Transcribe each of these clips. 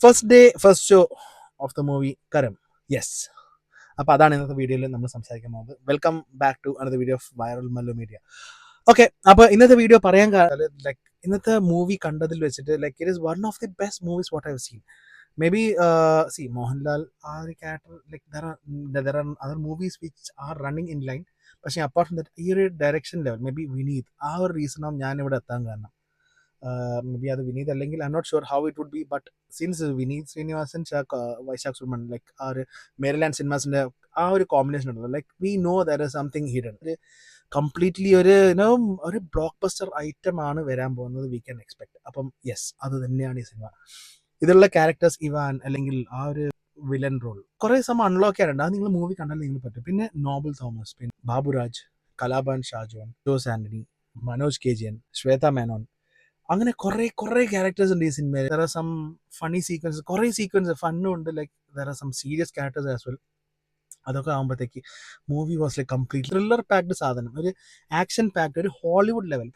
First day first show of the movie Karam. Yes, അപ്പോൾ അതാണ് ഇന്നത്തെ വീഡിയോയിൽ നമ്മൾ സംസാരിക്കാൻ പോകുന്നത്. Welcome back to another video of viral Mallu media. Okay, അപ്പോൾ ഇന്നത്തെ വീഡിയോ പറയാൻ ലൈക്ക് ഇന്നത്തെ മൂവി കണ്ടതിൽ വെച്ചിട്ട് like it is one of the best movies what I have seen. Maybe see Mohanlal ആ ഒരു character like there are other movies which are running in line. പക്ഷേ apart from that ഈ ഒരു direction level may be Vineeth ആ ഒരു റീസണാവും ഞാനിവിടെ എത്താൻ കാരണം. മേ ബി അത് വിനീത് അല്ലെങ്കിൽ I am not sure how it would be, but since Vineeth Sreenivasan Vaisakh Subramanian like ആ ഒരു മേരിലാൻഡ് സിനിമാസിൻ്റെ ആ ഒരു കോമ്പിനേഷൻ ഉണ്ടല്ലോ, like we know there is something hidden. ഒരു കംപ്ലീറ്റ്ലി ഒരു ഒരു ബ്ലോക്ക് ബസ്റ്റർ ഐറ്റം ആണ് വരാൻ പോകുന്നത്, വി ക്യാൻ എക്സ്പെക്ട്. അപ്പം യെസ്, അത് തന്നെയാണ് ഈ സിനിമ. ഇതിലുള്ള ക്യാരക്ടേഴ്സ് ഇവാൻ അല്ലെങ്കിൽ ആ ഒരു വില്ലൻ റോൾ കുറേ സമയം അൺലോക്ക് ചെയ്യാറുണ്ട്. അത് നിങ്ങൾ മൂവി കണ്ടാൽ നിങ്ങൾ പറ്റും. പിന്നെ നോബൽ തോമസ്, പിന്നെ ബാബുരാജ്, കലാഭവൻ ഷാജോൻ, ജോസ് ആന്റണി, മനോജ് കെ ജയൻ, ശ്വേത മേനോൻ, അങ്ങനെ കുറേ ക്യാരക്ടേഴ്സ് ഉണ്ട് ഈ സിനിമയിൽ. There are some funny sequence, കുറേ സീക്വൻസ് ഫണ്ണും ഉണ്ട്, like there are some serious characters as well. അതൊക്കെ ആകുമ്പോഴത്തേക്ക് movie was like complete thriller packed സാധനം, ഒരു ആക്ഷൻ പാക്ഡ്, ഒരു ഹോളിവുഡ് ലെവൽ,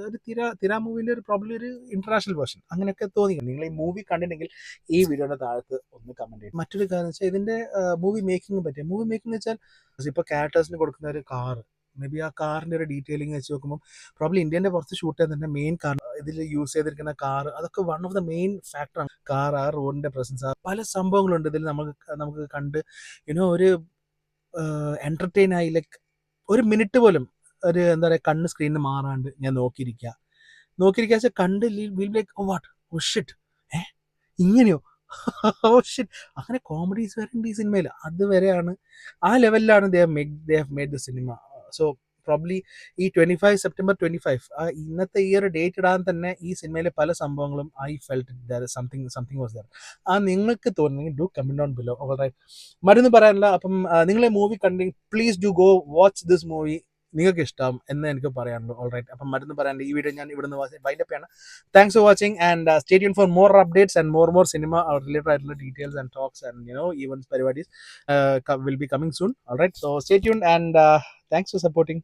ഒരു തിര മൂവിൻ്റെ ഒരു പ്രോബ്ലം ഒരു ഇന്റർനാഷണൽ വേർഷൻ അങ്ങനെയൊക്കെ തോന്നി. നിങ്ങൾ ഈ മൂവി കണ്ടിട്ടുണ്ടെങ്കിൽ ഈ വീഡിയോയുടെ താഴത്ത് ഒന്ന് കമന്റ് ചെയ്യും. മറ്റൊരു കാര്യം വെച്ചാൽ ഇതിന്റെ മൂവി മേക്കിംഗ് പറ്റിയ മൂവി മേക്കിംഗ് വെച്ചാൽ ഇപ്പോൾ ക്യാരക്ടേഴ്സിന് കൊടുക്കുന്ന ഒരു കാർ, മേ ബി ആ കാറിന്റെ ഒരു ഡീറ്റെയിലിംഗ് വെച്ച് നോക്കുമ്പോൾ പ്രോബ്ലി ഇന്ത്യൻ്റെ പുറത്ത് ഷൂട്ട് ചെയ്തതിന്റെ മെയിൻ കാർ, ഇതിൽ യൂസ് ചെയ്തിരിക്കുന്ന കാർ, അതൊക്കെ വൺ ഓഫ് ദ മെയിൻ ഫാക്ടറാണ്. കാർ, ആ റോഡിന്റെ പ്രസൻസ്, പല സംഭവങ്ങളുണ്ട് ഇതിൽ നമുക്ക് കണ്ട് ഒരു എന്റർടൈൻ ആയി, ലൈക്ക് ഒരു മിനിറ്റ് പോലും ഒരു എന്താ പറയുക കണ്ണ് സ്ക്രീനിൽ മാറാണ്ട് ഞാൻ നോക്കിയിരിക്കുക വെച്ചാൽ കണ്ട് will like oh what oh shit ഇങ്ങനെയോ ഓ ഷിറ്റ്. അങ്ങനെ കോമഡീസ് വരെ ഉണ്ട് ഈ സിനിമയിൽ. അതുവരെയാണ് ആ ലെവലിലാണ് they have made the cinema. So probably ഈ 25 സെപ്റ്റംബർ 25 ഇന്നത്തെ ഈ ഒരു ഡേറ്റ് ഇടാൻ തന്നെ ഈ സിനിമയിലെ പല സംഭവങ്ങളും I felt there something was there. ആ നിങ്ങൾക്ക് തോന്നുന്നെങ്കിൽ do comment down below. Alright, മറ്റൊന്നും പറയാനില്ല. അപ്പം നിങ്ങൾ മൂവി കണ്ടെങ്കിൽ please do go watch this movie. നിങ്ങൾക്ക് ഇഷ്ടം എന്ന് എനിക്ക് പറയാനുള്ളൂ. ഓൾറൈറ്റ്, അപ്പം മറ്റൊന്നും പറയാനില്ല. ഈ വീഡിയോ ഞാൻ ഇവിടുന്ന് വൈൻഡപ്പ് ചെയ്യാണ്. Thanks for watching and stay tune for more updates and more cinema related ആയിട്ടുള്ള details and talks and events പരിപാടീസ് will be coming soon. Alright, so stay tuned and thanks for supporting.